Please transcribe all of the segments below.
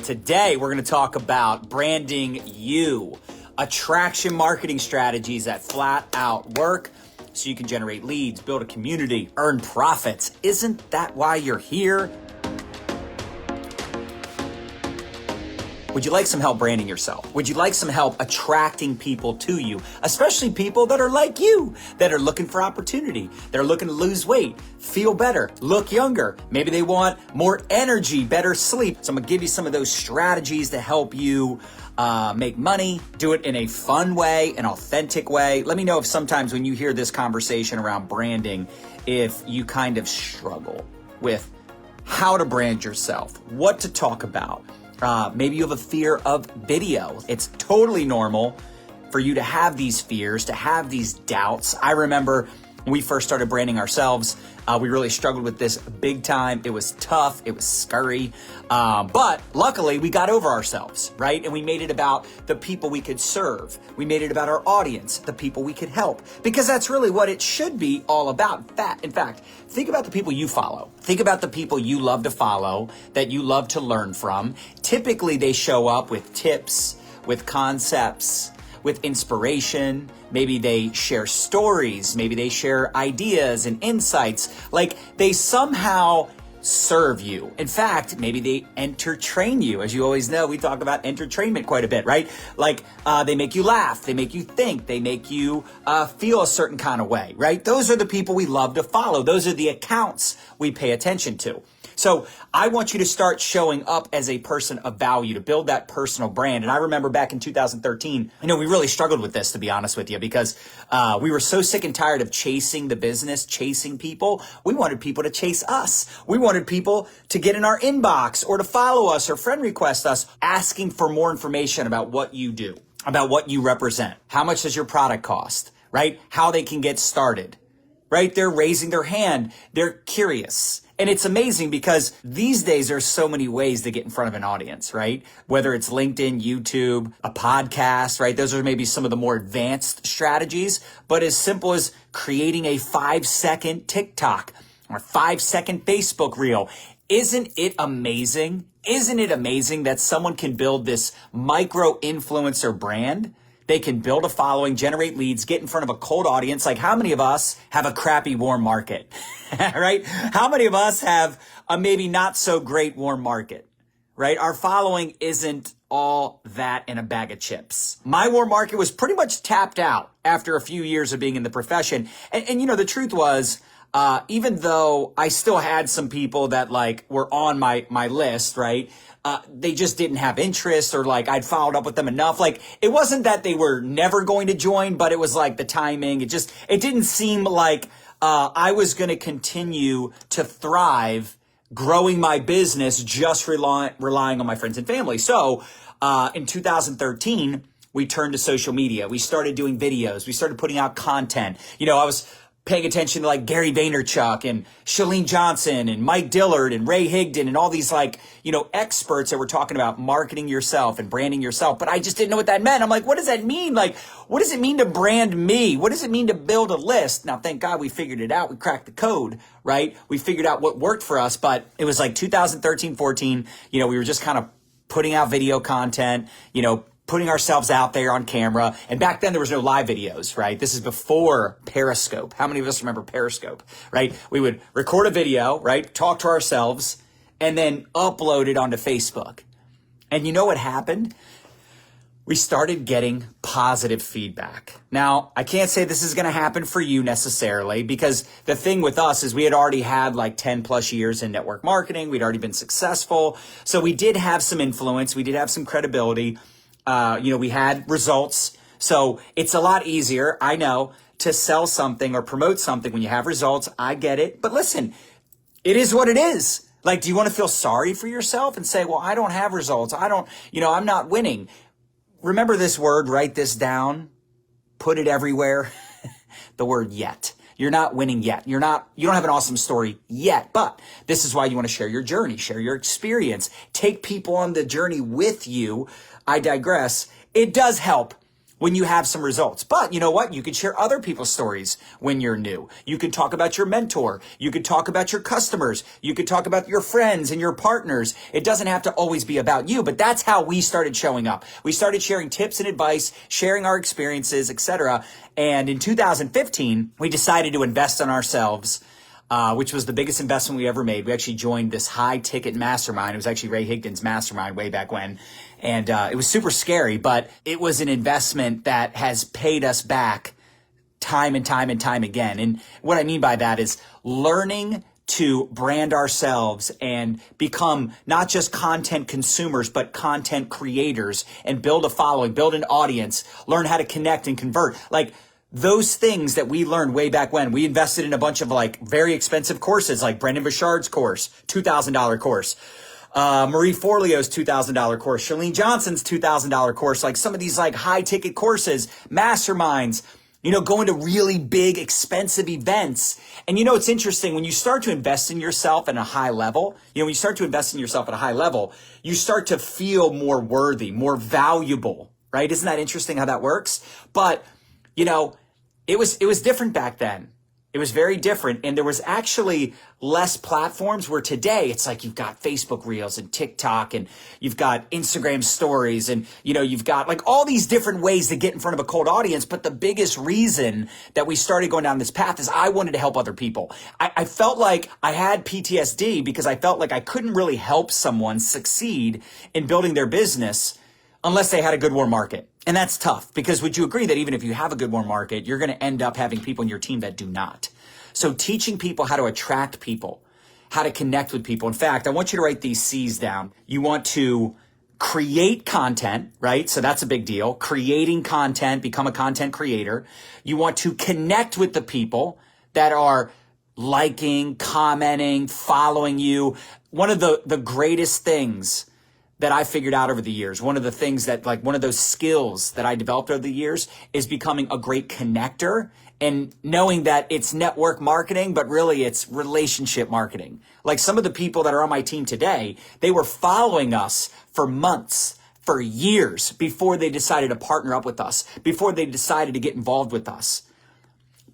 Today, we're going to talk about branding you, attraction marketing strategies that flat out work so you can generate leads, build a community, earn profits. Isn't that why you're here? Would you like some help branding yourself? Would you like some help attracting people to you, especially people that are like you, that are looking for opportunity, that are looking to lose weight, feel better, look younger. Maybe they want more energy, better sleep. So I'm gonna give you some of those strategies to help you make money, do it in a fun way, an authentic way. Let me know if sometimes when you hear this conversation around branding, if you kind of struggle with how to brand yourself, what to talk about. Maybe you have a fear of video. It's totally normal for you to have these fears, to have these doubts. I remember when we first started branding ourselves, we really struggled with this big time. It was tough. It was scary. But luckily we got over ourselves, right? And we made it about the people we could serve. We made it about our audience, the people we could help, because that's really what it should be all about. In fact, think about the people you follow. Think about the people you love to follow, that you love to learn from. Typically they show up with tips, with concepts, with inspiration. Maybe they share stories. Maybe they share ideas and insights. Like they somehow serve you. In fact, maybe they entertain you. As you always know, we talk about entertainment quite a bit, right? Like they make you laugh. They make you think. They make you feel a certain kind of way, right? Those are the people we love to follow. Those are the accounts we pay attention to. So I want you to start showing up as a person of value to build that personal brand. And I remember back in 2013, we really struggled with this, to be honest with you, because we were so sick and tired of chasing the business, chasing people. We wanted people to chase us. We wanted people to get in our inbox or to follow us or friend request us, asking for more information about what you do, about what you represent. How much does your product cost, right? How they can get started, right? They're raising their hand. They're curious. And it's amazing because these days there's so many ways to get in front of an audience, right? Whether it's LinkedIn, YouTube, a podcast, right? Those are maybe some of the more advanced strategies, but as simple as creating a 5-second TikTok or 5-second Facebook reel. Isn't it amazing? Isn't it amazing that someone can build this micro influencer brand? They can build a following, generate leads, get in front of a cold audience. Like how many of us have a crappy warm market, right? How many of us have a maybe not so great warm market, right? Our following isn't all that in a bag of chips. My warm market was pretty much tapped out after a few years of being in the profession. And the truth was, even though I still had some people that like were on my list, right? They just didn't have interest, or like I'd followed up with them enough. Like it wasn't that they were never going to join, but it was like the timing. It didn't seem like I was going to continue to thrive growing my business just relying on my friends and family. So in 2013, we turned to social media. We started doing videos. We started putting out content. I was paying attention to like Gary Vaynerchuk and Chalene Johnson and Mike Dillard and Ray Higdon and all these experts that were talking about marketing yourself and branding yourself. But I just didn't know what that meant. I'm like, what does that mean? Like, what does it mean to brand me? What does it mean to build a list? Now, thank God we figured it out. We cracked the code, right? We figured out what worked for us. But it was like 2013, 14, we were just kind of putting out video content, putting ourselves out there on camera. And back then there was no live videos, right? This is before Periscope. How many of us remember Periscope, right? We would record a video, right? Talk to ourselves and then upload it onto Facebook. And you know what happened? We started getting positive feedback. Now, I can't say this is going to happen for you necessarily, because the thing with us is we had already had like 10 plus years in network marketing. We'd already been successful. So we did have some influence. We did have some credibility. We had results. So it's a lot easier, I know, to sell something or promote something when you have results. I get it. But listen, it is what it is. Like, do you want to feel sorry for yourself and say, well, I don't have results. I'm not winning. Remember this word, write this down, put it everywhere. The word yet. You're not winning yet. You don't have an awesome story yet, but this is why you want to share your journey, share your experience, take people on the journey with you. I digress. It does help when you have some results. But you know what? You can share other people's stories when you're new. You can talk about your mentor. You can talk about your customers. You can talk about your friends and your partners. It doesn't have to always be about you, but that's how we started showing up. We started sharing tips and advice, sharing our experiences, etc. And in 2015, we decided to invest in ourselves, which was the biggest investment we ever made. We actually joined this high ticket mastermind. It was actually Ray Higdon's mastermind way back when. And it was super scary, but it was an investment that has paid us back time and time and time again. And what I mean by that is learning to brand ourselves and become not just content consumers, but content creators and build a following, build an audience, learn how to connect and convert. Like those things that we learned way back when. We invested in a bunch of like very expensive courses, like Brendan Bouchard's course, $2,000 course. Marie Forleo's $2,000 course, Chalene Johnson's $2,000 course, like some of these like high ticket courses, masterminds, going to really big, expensive events. And it's interesting when you start to invest in yourself at a high level, when you start to invest in yourself at a high level, you start to feel more worthy, more valuable, right? Isn't that interesting how that works? But, it was different back then. It was very different. And there was actually less platforms where today it's like you've got Facebook Reels and TikTok and you've got Instagram stories and, you've got like all these different ways to get in front of a cold audience. But the biggest reason that we started going down this path is I wanted to help other people. I felt like I had PTSD because I felt like I couldn't really help someone succeed in building their business unless they had a good warm market. And that's tough because would you agree that even if you have a good warm market, you're going to end up having people in your team that do not? So teaching people how to attract people, how to connect with people. In fact, I want you to write these C's down. You want to create content, right? So that's a big deal. Creating content, become a content creator. You want to connect with the people that are liking, commenting, following you. One of the greatest things that I figured out over the years, one of the things that one of those skills that I developed over the years is becoming a great connector and knowing that it's network marketing, but really it's relationship marketing. Like some of the people that are on my team today, they were following us for months, for years before they decided to partner up with us, before they decided to get involved with us.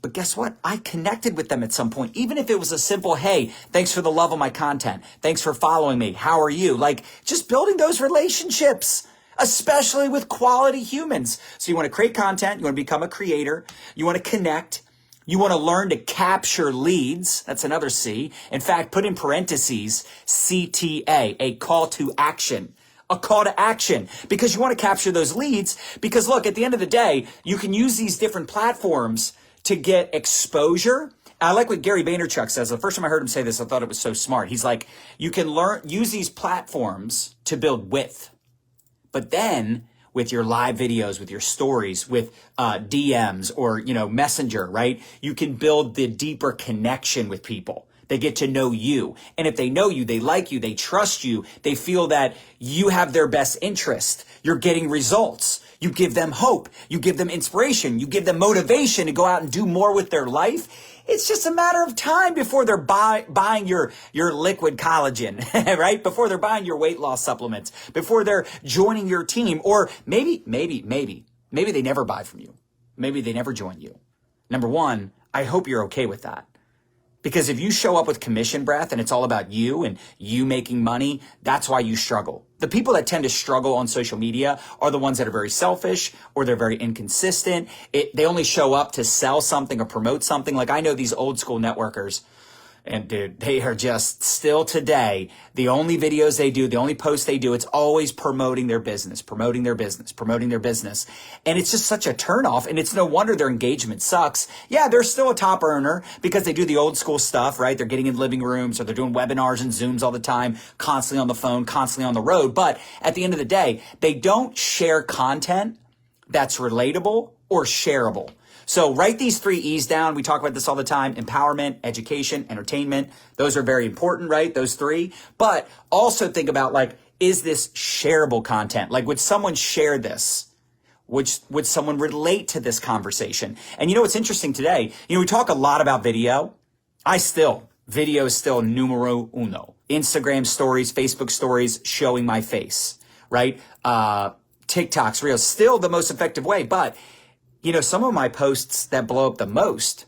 But guess what? I connected with them at some point, even if it was a simple, hey, thanks for the love of my content. Thanks for following me. How are you? Like just building those relationships, especially with quality humans. So you want to create content. You want to become a creator. You want to connect. You want to learn to capture leads. That's another C. In fact, put in parentheses, CTA, a call to action. A call to action because you want to capture those leads because look, at the end of the day, you can use these different platforms to get exposure. I like what Gary Vaynerchuk says. The first time I heard him say this, I thought it was so smart. He's like, you can use these platforms to build width, but then with your live videos, with your stories, with DMs or, Messenger, right? You can build the deeper connection with people. They get to know you. And if they know you, they like you, they trust you, they feel that you have their best interest. You're getting results. You give them hope. You give them inspiration. You give them motivation to go out and do more with their life. It's just a matter of time before they're buying your liquid collagen, right? Before they're buying your weight loss supplements, before they're joining your team, or maybe they never buy from you. Maybe they never join you. Number one, I hope you're okay with that. Because if you show up with commission breath and it's all about you and you making money, that's why you struggle. The people that tend to struggle on social media are the ones that are very selfish or they're very inconsistent. They only show up to sell something or promote something. Like I know these old school networkers. And dude, they are just still today, the only videos they do, the only posts they do, it's always promoting their business. And it's just such a turnoff. And it's no wonder their engagement sucks. Yeah, they're still a top earner because they do the old school stuff, right? They're getting in living rooms or they're doing webinars and Zooms all the time, constantly on the phone, constantly on the road. But at the end of the day, they don't share content that's relatable or shareable. So write these 3 E's down. We talk about this all the time. Empowerment, education, entertainment. Those are very important, right? Those 3. But also think about is this shareable content? Like, would someone share this? Would someone relate to this conversation? And what's interesting today? We talk a lot about video. Video is still numero uno. Instagram stories, Facebook stories, showing my face, right? TikToks, Reels, still the most effective way. But, some of my posts that blow up the most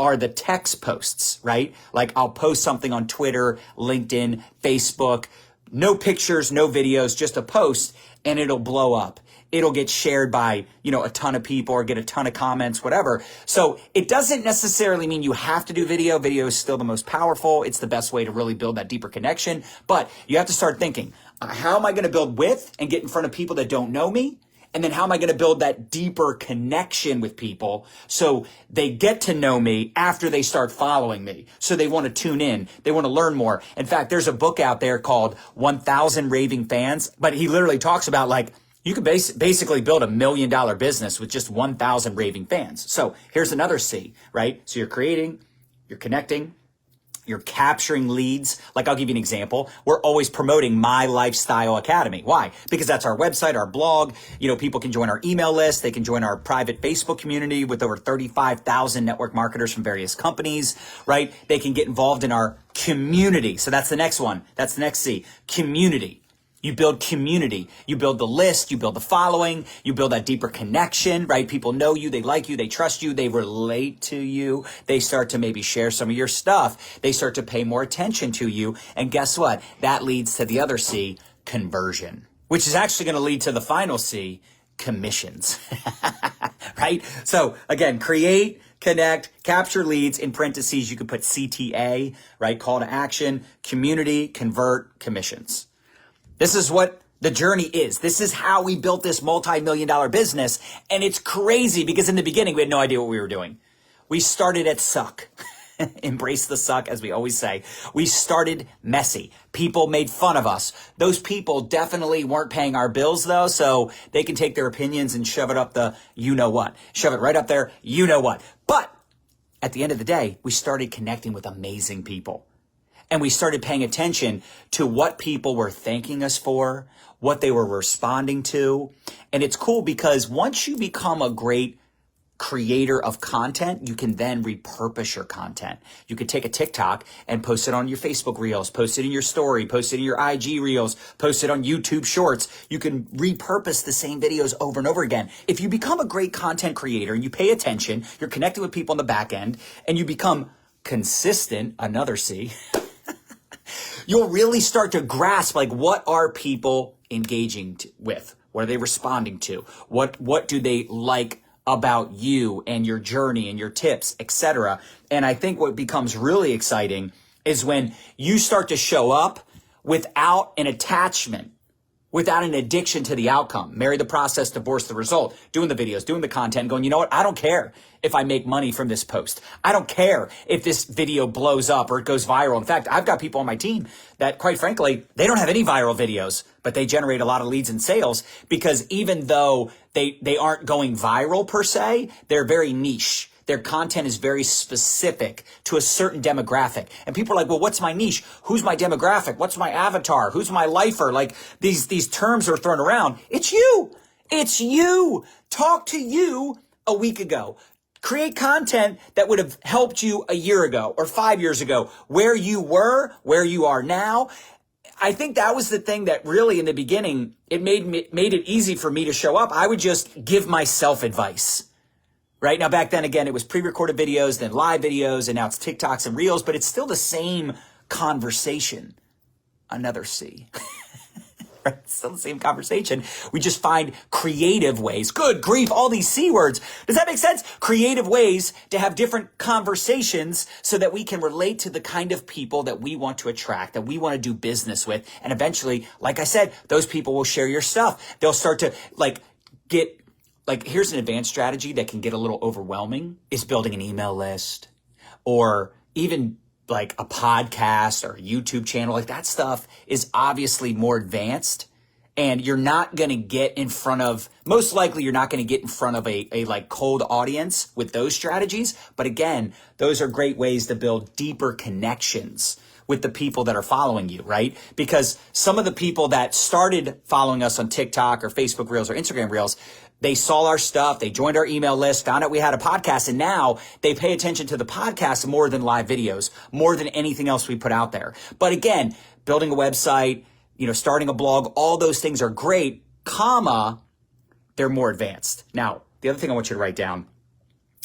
are the text posts, right? Like I'll post something on Twitter, LinkedIn, Facebook, no pictures, no videos, just a post, and it'll blow up. It'll get shared by, a ton of people or get a ton of comments, whatever. So it doesn't necessarily mean you have to do video. Video is still the most powerful. It's the best way to really build that deeper connection. But you have to start thinking, how am I going to build width and get in front of people that don't know me? And then how am I going to build that deeper connection with people so they get to know me after they start following me? So they want to tune in. They want to learn more. In fact, there's a book out there called 1,000 Raving Fans, but he literally talks about you could basically build $1 million business with just 1,000 raving fans. So here's another C, right? So you're creating, you're connecting, you're capturing leads. Like I'll give you an example. We're always promoting My Lifestyle Academy. Why? Because that's our website, our blog. People can join our email list. They can join our private Facebook community with over 35,000 network marketers from various companies, right? They can get involved in our community. So that's the next one. That's the next C, community. You build community. You build the list. You build the following. You build that deeper connection, right? People know you. They like you. They trust you. They relate to you. They start to maybe share some of your stuff. They start to pay more attention to you. And guess what? That leads to the other C, conversion, which is actually going to lead to the final C, commissions, right? So again, create, connect, capture leads. In parentheses, you could put CTA, right? Call to action, community, convert, commissions. This is what the journey is. This is how we built this multi-million-dollar business. And it's crazy because in the beginning, we had no idea what we were doing. We started at suck. Embrace the suck, as we always say. We started messy. People made fun of us. Those people definitely weren't paying our bills, though, so they can take their opinions and shove it up the you-know-what. Shove it right up there, you-know-what. But at the end of the day, we started connecting with amazing people. And we started paying attention to what people were thanking us for, what they were responding to. And it's cool because once you become a great creator of content, you can then repurpose your content. You could take a TikTok and post it on your Facebook Reels, post it in your story, post it in your IG Reels, post it on YouTube Shorts. You can repurpose the same videos over and over again. If you become a great content creator and you pay attention, you're connecting with people on the back end, and you become consistent, another C, you'll really start to grasp what are people engaging with? What are they responding to? What do they like about you and your journey and your tips, etc. And I think what becomes really exciting is when you start to show up without an attachment, without an addiction to the outcome. Marry the process, divorce the result. Doing the videos, doing the content, going, you know what? I don't care if I make money from this post. I don't care if this video blows up or it goes viral. In fact, I've got people on my team that, quite frankly, they don't have any viral videos, but they generate a lot of leads and sales because even though they aren't going viral per se, they're very niche. Their content is very specific to a certain demographic. And people are like, well, what's my niche? Who's my demographic? What's my avatar? Who's my lifer? These terms are thrown around. It's you. It's you. Talk to you a week ago. Create content that would have helped you a year ago or 5 years ago, where you were, where you are now. I think that was the thing that really in the beginning, it made it easy for me to show up. I would just give myself advice. Right now, back then, again, it was pre-recorded videos, then live videos, and now it's TikToks and Reels, but it's still the same conversation. Another C. Right? It's still the same conversation. We just find creative ways. Good grief, all these C words. Does that make sense? Creative ways to have different conversations so that we can relate to the kind of people that we want to attract, that we want to do business with. And eventually, like I said, those people will share your stuff. They'll start to here's an advanced strategy that can get a little overwhelming is building an email list or even a podcast or a YouTube channel. That stuff is obviously more advanced and you're not going to get in front of, most likely you're not going to get in front of a cold audience with those strategies. But again, those are great ways to build deeper connections with the people that are following you, right? Because some of the people that started following us on TikTok or Facebook Reels or Instagram Reels, they saw our stuff, they joined our email list, found out we had a podcast, and now they pay attention to the podcast more than live videos, more than anything else we put out there. But again, building a website, starting a blog, all those things are great, they're more advanced. Now, the other thing I want you to write down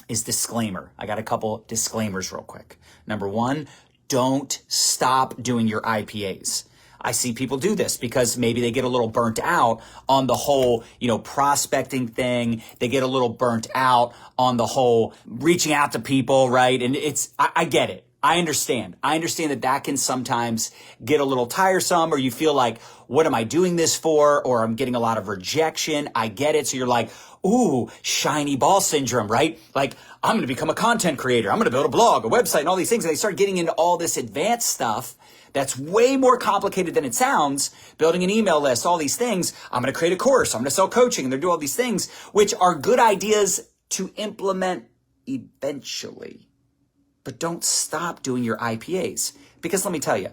is disclaimer. I got a couple disclaimers real quick. Number one, don't stop doing your IPAs. I see people do this because maybe they get a little burnt out on the whole, prospecting thing. They get a little burnt out on the whole reaching out to people, right? And I get it. I understand that can sometimes get a little tiresome, or you feel like, what am I doing this for? Or I'm getting a lot of rejection. I get it. So you're like, ooh, shiny ball syndrome, right? Like, I'm going to become a content creator. I'm going to build a blog, a website, and all these things. And they start getting into all this advanced stuff that's way more complicated than it sounds. Building an email list, all these things. I'm going to create a course. I'm going to sell coaching. And they're doing all these things, which are good ideas to implement eventually. But don't stop doing your IPAs. Because let me tell you,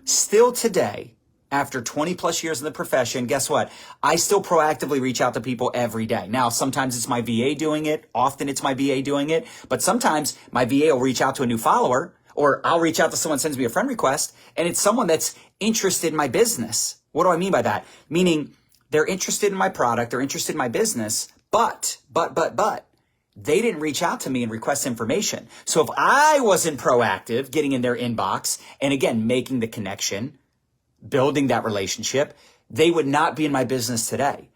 still today, after 20 plus years in the profession, guess what? I still proactively reach out to people every day. Now, sometimes it's my VA doing it. Often it's my VA doing it. But sometimes my VA will reach out to a new follower, or I'll reach out to someone who sends me a friend request, and it's someone that's interested in my business. What do I mean by that? Meaning they're interested in my product, they're interested in my business, but they didn't reach out to me and request information. So if I wasn't proactive, getting in their inbox, and again, making the connection, building that relationship, they would not be in my business today.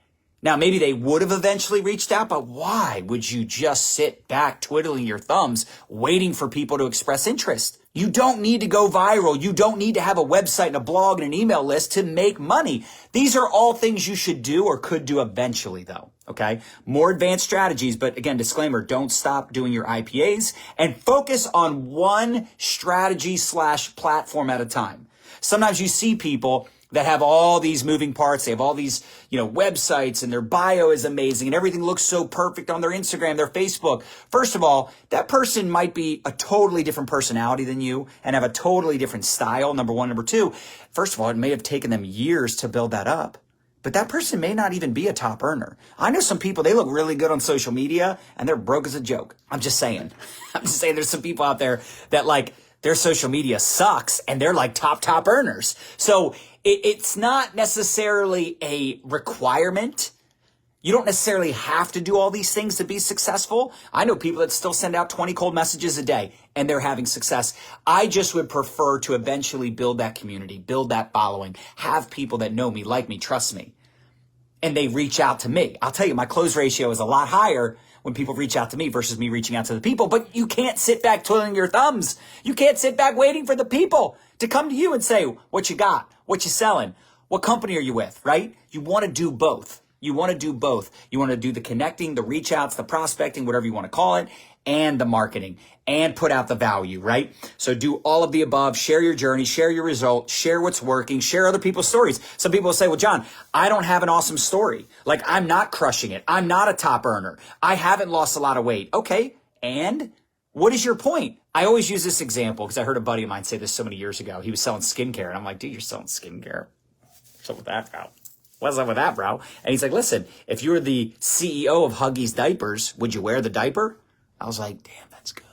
Now, maybe they would have eventually reached out, but why would you just sit back twiddling your thumbs, waiting for people to express interest? You don't need to go viral. You don't need to have a website and a blog and an email list to make money. These are all things you should do or could do eventually, though. Okay. More advanced strategies. But again, disclaimer, don't stop doing your IPAs and focus on one strategy/platform at a time. Sometimes you see people that have all these moving parts. They have all these, websites, and their bio is amazing and everything looks so perfect on their Instagram, their Facebook. First of all, that person might be a totally different personality than you and have a totally different style. Number one. Number two, first of all, it may have taken them years to build that up. But that person may not even be a top earner. I know some people, they look really good on social media and they're broke as a joke. I'm just saying there's some people out there that like their social media sucks and they're like top earners. So it's not necessarily a requirement. You don't necessarily have to do all these things to be successful. I know people that still send out 20 cold messages a day and they're having success. I just would prefer to eventually build that community, build that following, have people that know me, like me, trust me, and they reach out to me. I'll tell you, my close ratio is a lot higher when people reach out to me versus me reaching out to the people. But you can't sit back twiddling your thumbs. You can't sit back waiting for the people to come to you and say, what you got, what you selling, what company are you with, right? You want to do both. You want to do both. You want to do the connecting, the reach outs, the prospecting, whatever you want to call it, and the marketing, and put out the value, right? So do all of the above. Share your journey, share your results, share what's working, share other people's stories. Some people will say, well, John, I don't have an awesome story. Like, I'm not crushing it. I'm not a top earner. I haven't lost a lot of weight. Okay. And what is your point? I always use this example because I heard a buddy of mine say this so many years ago. He was selling skincare. And I'm like, dude, you're selling skincare. What's up with that, bro? What's up with that, bro? And he's like, listen, if you were the CEO of Huggies Diapers, would you wear the diaper? I was like, damn, that's good.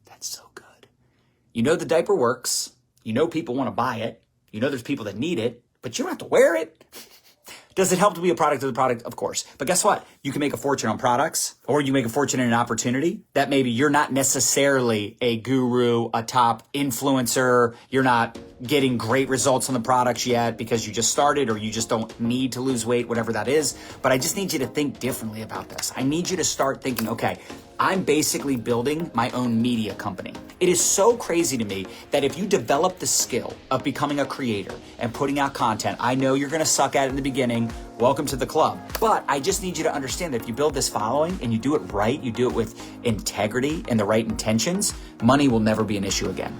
That's so good. You know the diaper works. You know people want to buy it. You know there's people that need it, but you don't have to wear it. Does it help to be a product of the product? Of course. But guess what? You can make a fortune on products, or you make a fortune in an opportunity that maybe you're not necessarily a guru, a top influencer. You're not getting great results on the products yet because you just started, or you just don't need to lose weight, whatever that is. But I just need you to think differently about this. I need you to start thinking, okay, I'm basically building my own media company. It is so crazy to me that if you develop the skill of becoming a creator and putting out content, I know you're going to suck at it in the beginning. Welcome to the club. But I just need you to understand that if you build this following and you do it right, you do it with integrity and the right intentions, money will never be an issue again.